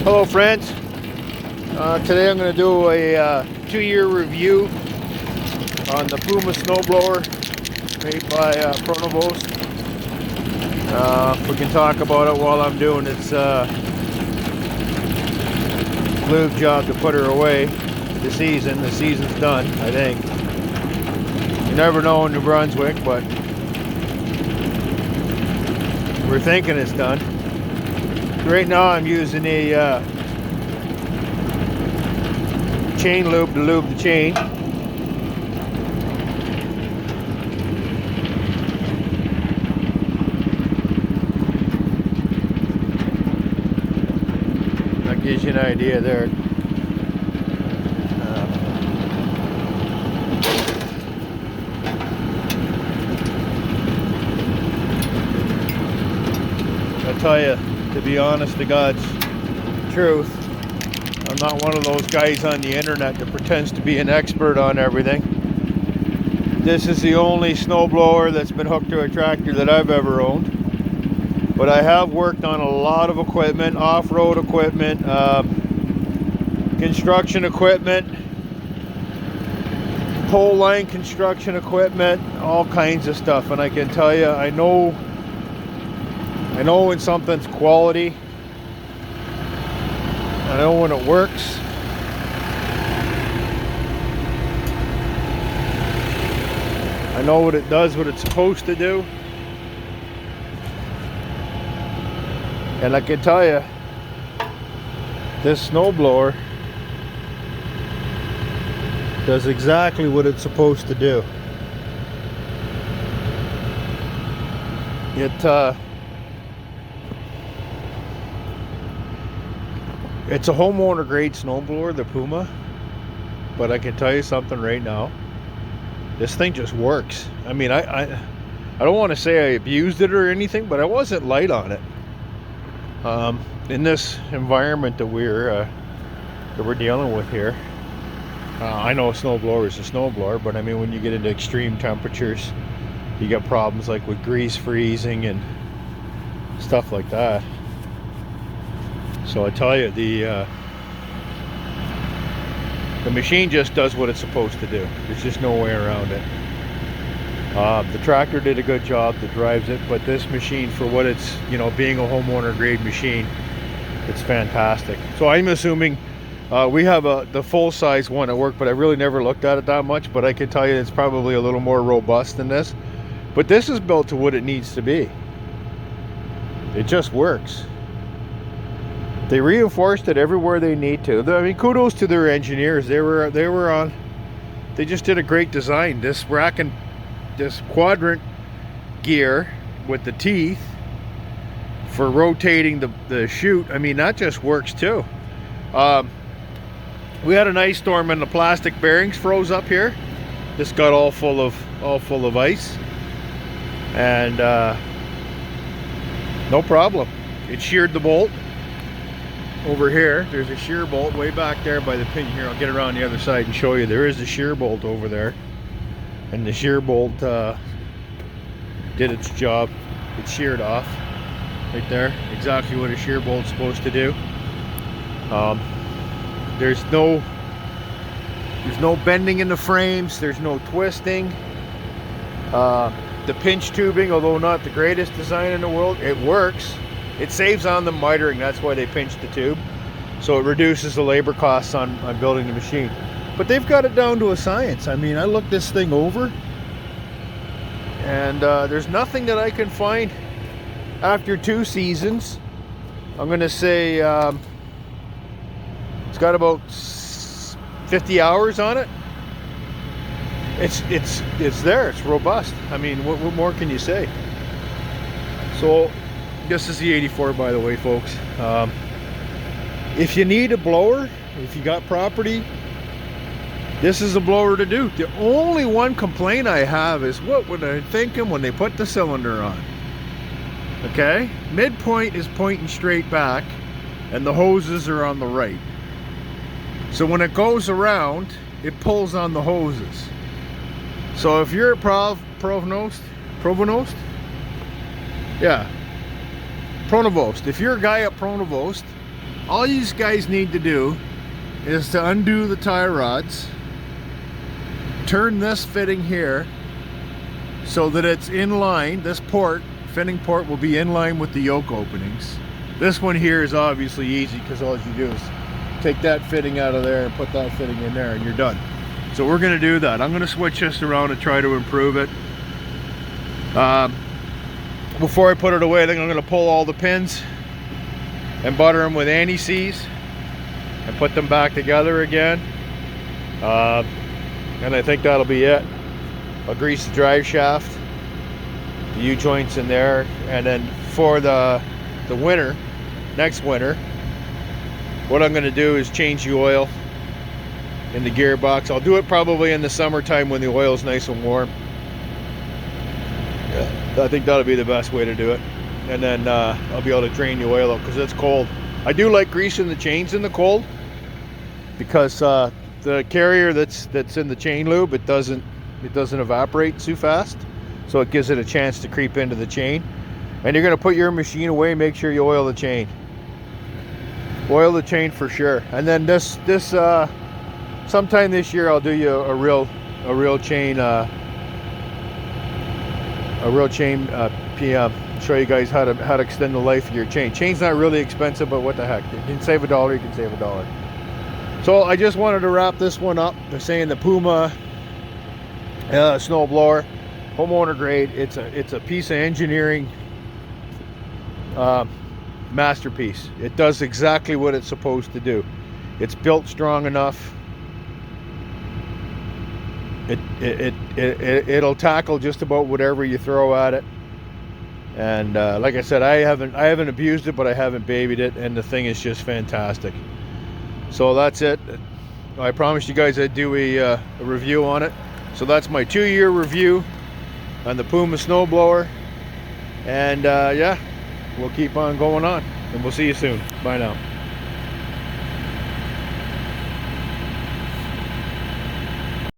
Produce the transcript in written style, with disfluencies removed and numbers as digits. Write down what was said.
Hello friends, today I'm going to do a 2-year review on the Puma snowblower made by Pronovost. If we can talk about it while I'm doing its lube job to put her away. The season's done, I think. You never know in New Brunswick, but we're thinking it's done. Right now I'm using a chain lube to lube the chain. That gives you an idea there. I tell you, to be honest to God's truth, I'm not one of those guys on the internet that pretends to be an expert on everything. This is the only snowblower that's been hooked to a tractor that I've ever owned. But I have worked on a lot of equipment, off-road equipment, construction equipment, pole line construction equipment, all kinds of stuff. And I can tell you, I know when something's quality. I know when it works. I know what it does, what it's supposed to do. And I can tell you, this snowblower does exactly what it's supposed to do. It's a homeowner grade snowblower, the Puma, but I can tell you something right now. This thing just works. I mean, I don't want to say I abused it or anything, but I wasn't light on it. In this environment that we're dealing with here, I know a snowblower is a snowblower, but I mean, when you get into extreme temperatures, you get problems like with grease freezing and stuff like that. So I tell you, the machine just does what it's supposed to do. There's just no way around it. The tractor did a good job that drives it, but this machine, for what it's, being a homeowner grade machine, it's fantastic. So I'm assuming we have the full size one at work, but I really never looked at it that much. But I can tell you it's probably a little more robust than this. But this is built to what it needs to be. It just works. They reinforced it everywhere they need to. I mean, kudos to their engineers. They just did a great design. This quadrant gear with the teeth for rotating the chute. I mean, that just works too. We had an ice storm and the plastic bearings froze up here. This got all full of ice, and no problem. It sheared the bolt. Over here, there's a shear bolt way back there by the pin here. I'll get around the other side and show you. There is a shear bolt over there, and the shear bolt did its job. It sheared off right there. Exactly what a shear bolt's supposed to do. There's no bending in the frames. There's no twisting. The pinch tubing, although not the greatest design in the world, it works. It saves on the mitering. That's why they pinched the tube, so it reduces the labor costs on building the machine. But they've got it down to a science. I mean, I looked this thing over, and there's nothing that I can find after 2 seasons. I'm gonna say it's got about 50 hours on it. It's there. It's robust. I mean, what more can you say? So this is the 84, by the way, folks. If you need a blower, if you got property, this is a blower to do. The only one complaint I have is what were they thinking when they put the cylinder on? Okay, midpoint is pointing straight back and the hoses are on the right. So when it goes around, it pulls on the hoses. So if you're at Pronovost? Yeah, Pronovost. If you're a guy at Pronovost all these guys need to do is to undo the tie rods, turn this fitting here so that it's in line. This port, fitting port, will be in line with the yoke openings. This one here is obviously easy because all you do is take that fitting out of there and put that fitting in there and you're done. So we're going to do that. I'm going to switch this around and try to improve it. Before I put it away, I think I'm going to pull all the pins and butter them with anti-seize and put them back together again. And I think that'll be it. I'll grease the drive shaft, the U-joints in there, and then for the winter, next winter, what I'm going to do is change the oil in the gearbox. I'll do it probably in the summertime when the oil's nice and warm. Yeah, I think that'll be the best way to do it. And then I'll be able to drain the oil out because it's cold. I do like greasing the chains in the cold because the carrier that's in the chain lube, it doesn't evaporate too fast, so it gives it a chance to creep into the chain. And you're going to put your machine away, make sure you oil the chain. Oil the chain for sure. And then this sometime this year I'll do you a real chain PM. Show you guys how to extend the life of your chain. Chain's not really expensive, but what the heck? You can save $1, you can save $1. So I just wanted to wrap this one up. They're saying the Puma snowblower, homeowner grade. It's a piece of engineering masterpiece. It does exactly what it's supposed to do. It's built strong enough. It'll tackle just about whatever you throw at it. And like I said, I haven't abused it, but I haven't babied it, and the thing is just fantastic. So that's it. I promised you guys I'd do a review on it. So that's my 2-year review on the Puma snowblower. And yeah, we'll keep on going on, and we'll see you soon. Bye now.